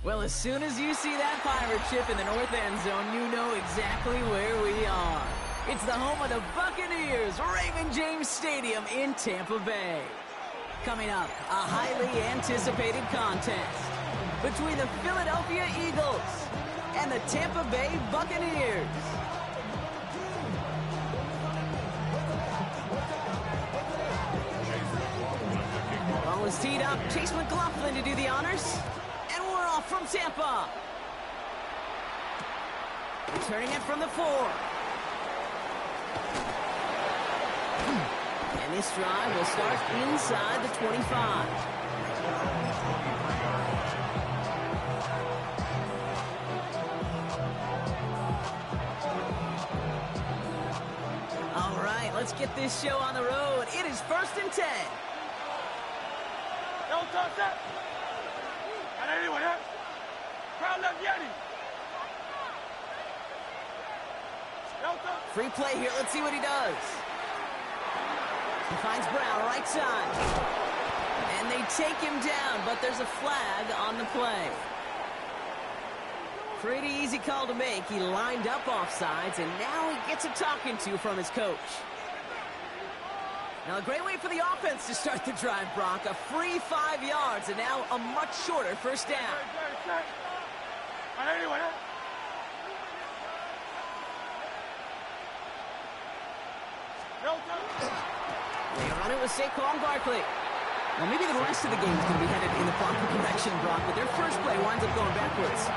Well, as soon as you see that pirate ship in the north end zone, you know exactly where we are. It's the home of the Buccaneers, Raymond James Stadium in Tampa Bay. Coming up, a highly anticipated contest between the Philadelphia Eagles and the Tampa Bay Buccaneers. Ball is teed up. Chase McLaughlin to do the honors. And we're off from Tampa. Returning it from the 4. And this drive will start inside the 25. All right, let's get this show on the road. It is 1st and 10. Don't touch that. And anyway, that crowd left Yeti. Free play here. Let's see what he does. He finds Brown, right side. And they take him down, but there's a flag on the play. Pretty easy call to make. He lined up offsides, and now he gets a talking to from his coach. Now, a great way for the offense to start the drive, Brock. A free 5 yards, and now a much shorter first down. And anyway, They run it with Saquon Barkley. Well, maybe the rest of the game is going to be headed in the proper direction, Brock, but their first play winds up going backwards.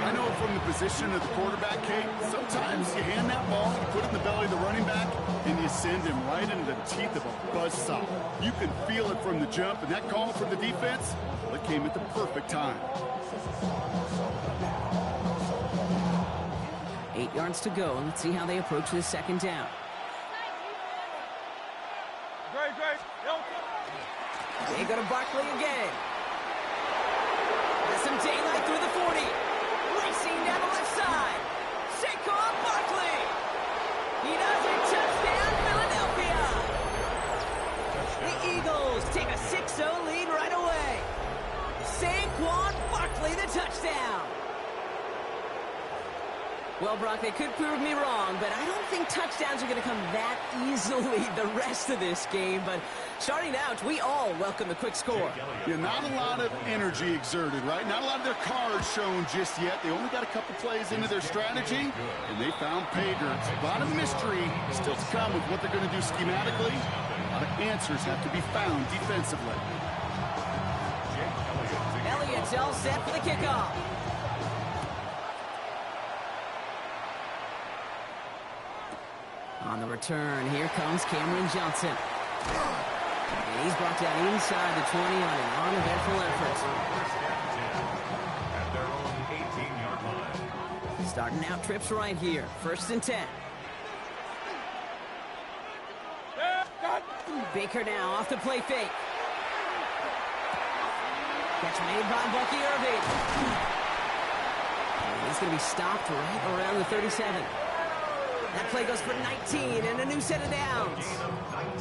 I know from the position of the quarterback, Kate, sometimes you hand that ball, you put it in the belly of the running back, and you send him right into the teeth of a buzzsaw. You can feel it from the jump, and that call from the defense, well, it came at the perfect time. 8 yards to go. Let's see how they approach this second down. Great. They go to Barkley again. Has some daylight through the 40. Racing down the left side. Saquon Barkley. He does it. Touchdown, Philadelphia. The Eagles take a 6-0 lead right away. Saquon Barkley, the touchdown. Well, Brock, they could prove me wrong, but I don't think touchdowns are going to come that easily the rest of this game. But starting out, we all welcome a quick score. Yeah, not a lot of energy exerted, right? Not a lot of their cards shown just yet. They only got a couple plays into their strategy, and they found pay dirt. A lot of mystery still to come with what they're going to do schematically. A lot of answers have to be found defensively. Elliott's all set for the kickoff. On the return, here comes Cameron Johnson. And he's brought down inside the 20 on an uneventful effort. At their own 18-yard line. Starting out trips right here. 1st and 10. Baker now off the play fake. Catch made by Bucky Irving. And he's going to be stopped right around the 37. That play goes for 19 and a new set of downs.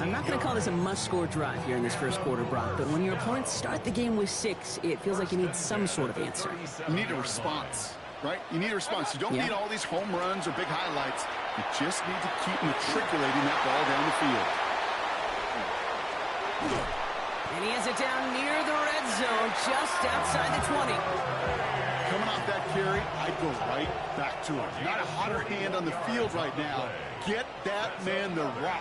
I'm not going to call this a must-score drive here in this first quarter, Brock, but when your opponents start the game with 6, it feels like you need some sort of answer. You need a response, right? You need a response. You don't need all these home runs or big highlights. You just need to keep matriculating that ball down the field. And he has it down near the red zone, just outside the 20. Coming off that carry, I'd go right back to him. Not a hotter hand on the field right now. Get that man the rock.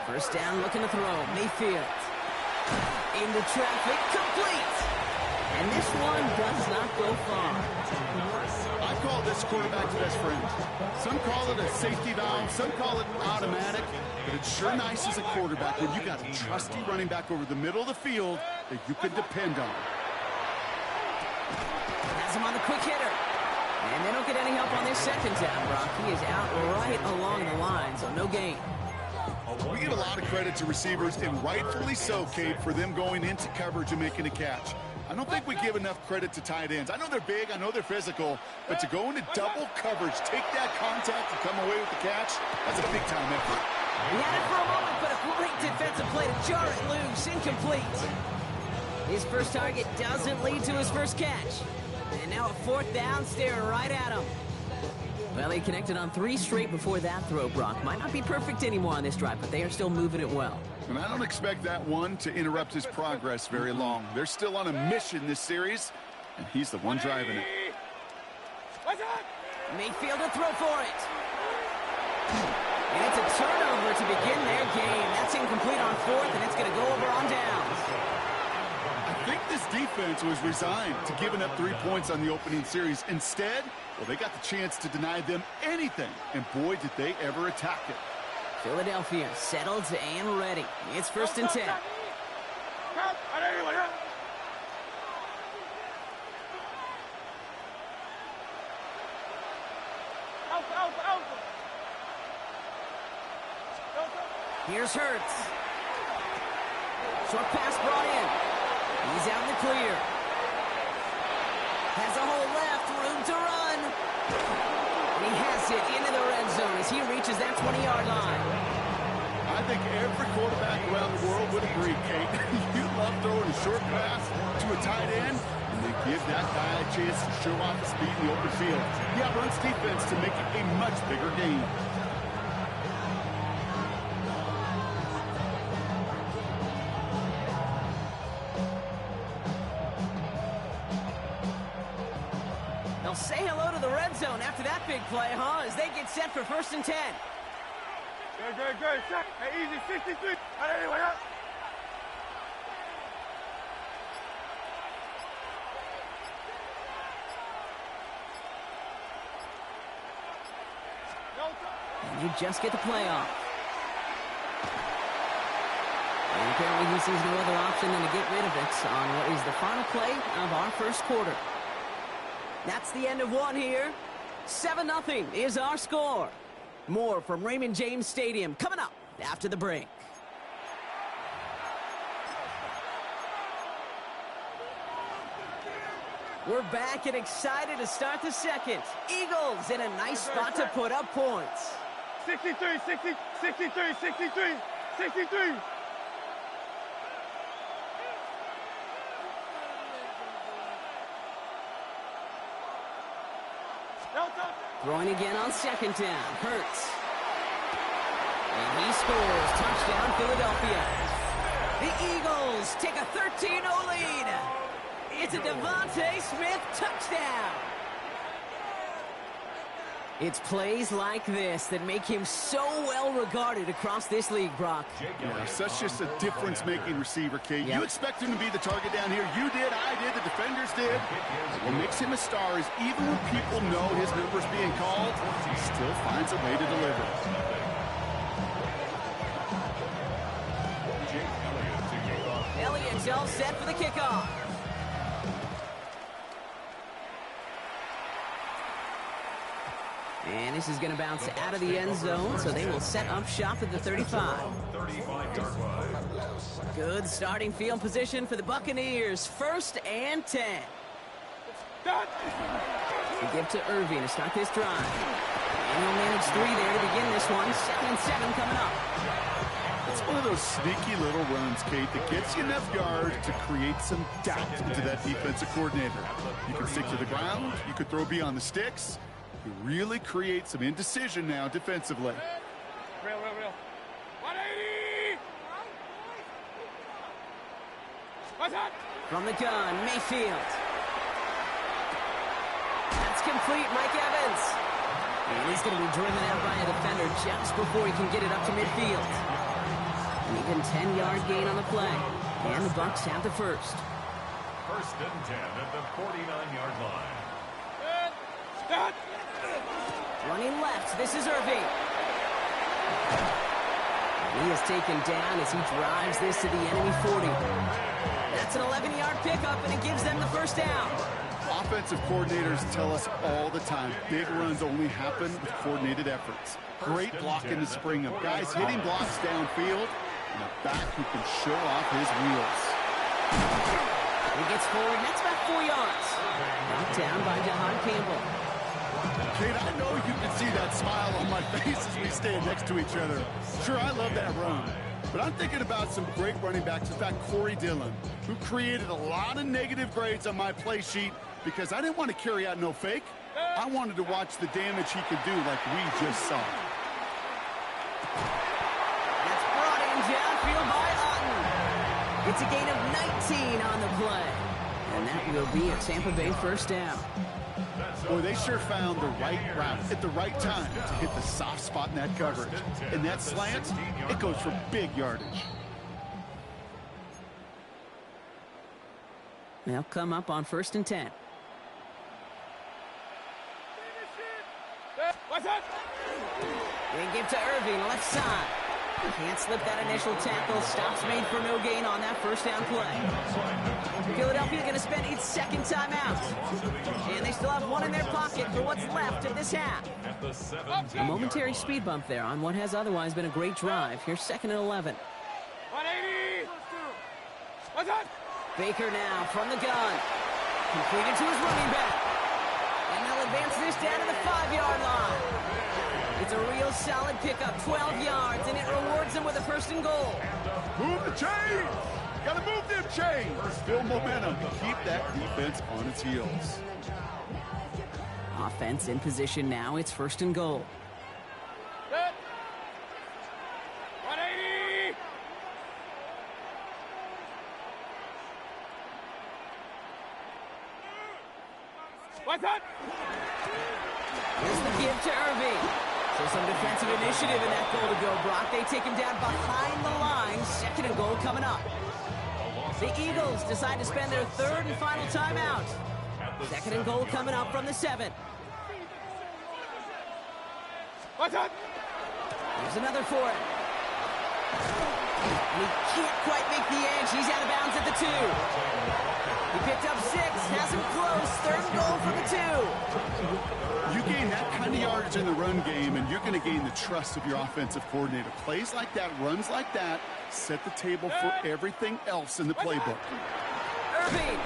First down, looking to throw. Mayfield. Into traffic, complete. And this one does not go far. I call this quarterback's best friend. Some call it a safety valve, some call it automatic, but it's sure nice as a quarterback when you got a trusty running back over the middle of the field that you can depend on. Has him on the quick hitter. And they don't get any help on this second down, Brock. He is out right along the line, so no gain. We give a lot of credit to receivers, and rightfully so, Kate, for them going into coverage and making a catch. I don't think we give enough credit to tight ends. I know they're big, I know they're physical, but to go into double coverage, take that contact and come away with the catch, that's a big-time effort. He had it for a moment, but a great defensive play to jar it loose, incomplete. His first target doesn't lead to his first catch. And now a fourth down, staring right at him. Well, he connected on 3 straight before that throw, Brock. Might not be perfect anymore on this drive, but they are still moving it well. And I don't expect that one to interrupt his progress very long. They're still on a mission this series, and he's the one driving it. Mayfield to throw for it. And it's a turnover to begin their game. That's incomplete on 4th, and it's going to go over on downs. I think this defense was resigned to giving up 3 points on the opening series. Instead, well, they got the chance to deny them anything, and boy, did they ever attack it. Philadelphia settled and ready. It's 1st and 10. Here's Hurts. Short pass brought in. He's out in the clear. Has a hole left, room to run. And he has it into the red zone as he reaches that 20-yard line. I think every quarterback around the world would agree, Kate. You love throwing a short pass to a tight end, and they give that guy a chance to show off his speed in the open field. He outruns defense to make it a much bigger game. They'll say hello to the red zone after that big play, huh? As they get set for 1st and 10. Good. Hey, easy, 63. Anyway, up. And you just get the play off. And apparently he sees no other option than to get rid of it on what is the final play of our first quarter. That's the end of one here. 7-0 is our score. More from Raymond James Stadium coming up after the break. We're back and excited to start the second. Eagles in a nice spot to put up points. 63. Throwing again on 2nd down. Hurts. And he scores. Touchdown, Philadelphia. The Eagles take a 13-0 lead. It's a Devontae Smith touchdown. It's plays like this that make him so well regarded across this league, Brock. Yeah, such just a difference-making receiver, Kate. Yep. You expect him to be the target down here. You did, I did, the defenders did. What makes him a star is even when people know his number's being called, he still finds a way to deliver. Elliott's all set for the kickoff. And this is going to bounce out of the end zone, so they will set up shop at the 35. Good starting field position for the Buccaneers. 1st and 10. We give to Irving to start this drive. And he'll manage 3 there to begin this one. 2nd and 7 coming up. It's one of those sneaky little runs, Kate, that gets you enough yards to create some doubt into that defensive coordinator. You can stick to the ground. You could throw beyond the sticks. You really create some indecision now defensively. Real. 180. What's that? From the gun, Mayfield. That's complete, Mike Evans. And he's going to be driven out by a defender just before he can get it up to midfield. An even 10-yard gain on the play. And the Bucs have the first. 1st and 10 at the 49-yard line. Start. Running left, this is Irving. He is taken down as he drives this to the enemy 40. That's an 11-yard pickup, and it gives them the first down. Offensive coordinators tell us all the time, big runs only happen with coordinated efforts. Great blocking to spring them. Guys hitting blocks downfield, and a back who can show off his wheels. He gets forward, and that's about 4 yards. Knocked down by Jahan Campbell. Kate, I know you can see that smile on my face as we stand next to each other. Sure, I love that run. But I'm thinking about some great running backs. In fact, Corey Dillon, who created a lot of negative grades on my play sheet because I didn't want to carry out no fake. I wanted to watch the damage he could do like we just saw. That's brought in downfield by Otten. It's a gain of 19 on the play. And that will be a Tampa Bay first down. Boy, they sure found the right route at the right time to hit the soft spot in that coverage. And that slant, it goes for big yardage. They'll come up on 1st and 10. What's up? They give to Irving, left side. Can't slip that initial tackle. Stops made for no gain on that first down play. Philadelphia going to spend its second timeout. And they still have one in their pocket for what's left of this half. A momentary speed bump there on what has otherwise been a great drive. Here's 2nd and 11. 180. What's up? Baker now from the gun. Completed to his running back. And they'll advance this down to the 5-yard line. It's a real solid pickup, 12 yards, and it rewards them with a 1st and goal. Move the chains! Gotta move them chains! Build momentum to keep that defense on its heels. Offense in position now. It's 1st and goal. 180. What's up? Here's the give to Irving. So some defensive initiative in that goal to go, Brock. They take him down behind the line. 2nd and goal coming up. The Eagles decide to spend their 3rd and final timeout. 2nd and goal coming up from the 7. What's up? Here's another for it. And he can't quite make the edge. He's out of bounds at the 2. He picked up 6, has him close. 3rd and goal from the 2. You gain that kind of yardage in the run game, and you're going to gain the trust of your offensive coordinator. Plays like that, runs like that, set the table for everything else in the playbook. Irving.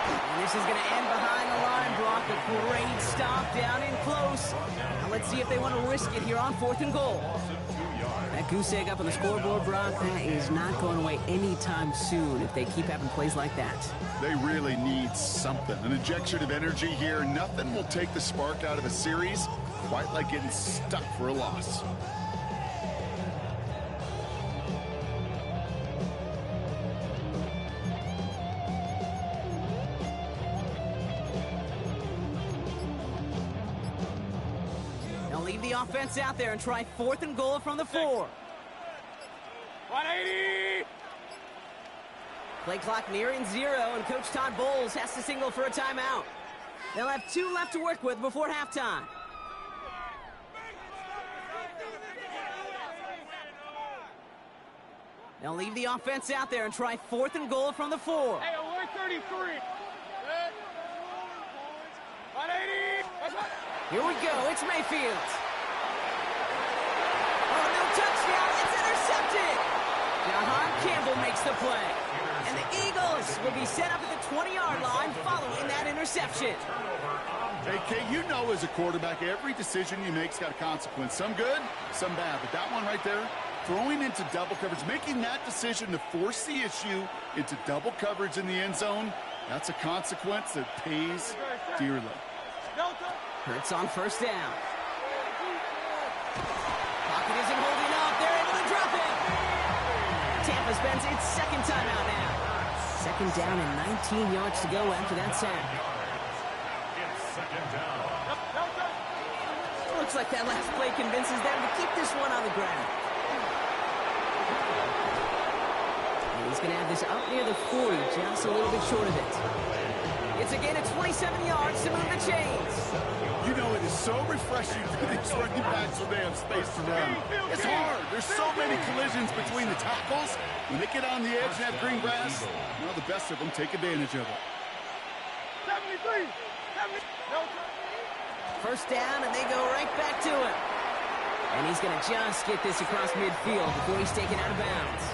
And this is going to end behind the line, Brock. A great stop down in close. Now let's see if they want to risk it here on 4th and goal. That goose egg up on the scoreboard, Brock, that is not going away anytime soon if they keep having plays like that. They really need something. An injection of energy here. Nothing will take the spark out of a series quite like getting stuck for a loss. They'll leave the offense out there and try 4th and goal from the 4. 180. Play clock nearing 0, and Coach Todd Bowles has to signal for a timeout. They'll have 2 left to work with before halftime. They'll leave the offense out there and try 4th and goal from the 4. Hey, 133. 180. What's up? Here we go. It's Mayfield. Oh, no touchdown. It's intercepted. Jahan Campbell makes the play. And the Eagles will be set up at the 20-yard line following that interception. Hey, Kay, you know as a quarterback, every decision you make's got a consequence. Some good, some bad. But that one right there, throwing into double coverage, making that decision to force the issue into double coverage in the end zone, that's a consequence that pays dearly. Hurts on 1st down. Pocket isn't holding up. They're able to drop it. Tampa spends its 2nd timeout now. 2nd down and 19 yards to go after that sack. Looks like that last play convinces them to keep this one on the ground. And he's going to have this up near the 40, just a little bit short of it. It's a gain of 27 yards to move the chains. You know, it is so refreshing for these running backs when they have space to run. It's hard. There's so many collisions between the tackles. When they get on the edge and have green grass, you know, the best of them take advantage of it. 73. 70. No. 1st down, and they go right back to it. And he's going to just get this across midfield before he's taken out of bounds.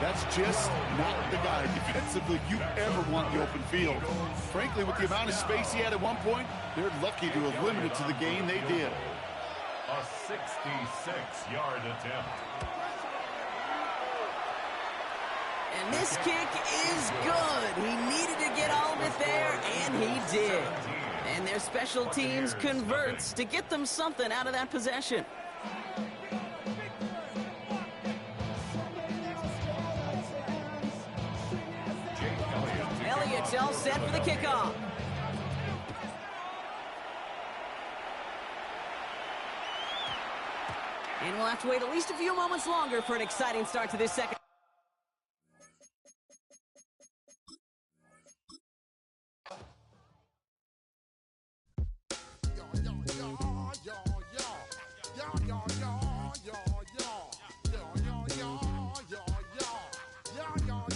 That's just not the guy defensively you ever want in the open field. Frankly, with the amount of space he had at one point, they're lucky to have limited to the gain they did. A 66-yard attempt. And this kick is good. He needed to get all of it there, and he did. And their special teams converts to get them something out of that possession. Elliott's all set for the kickoff. And we'll have to wait at least a few moments longer for an exciting start to this second. Yo, yo, yo, yo, yo, yo, yo, yo, yo.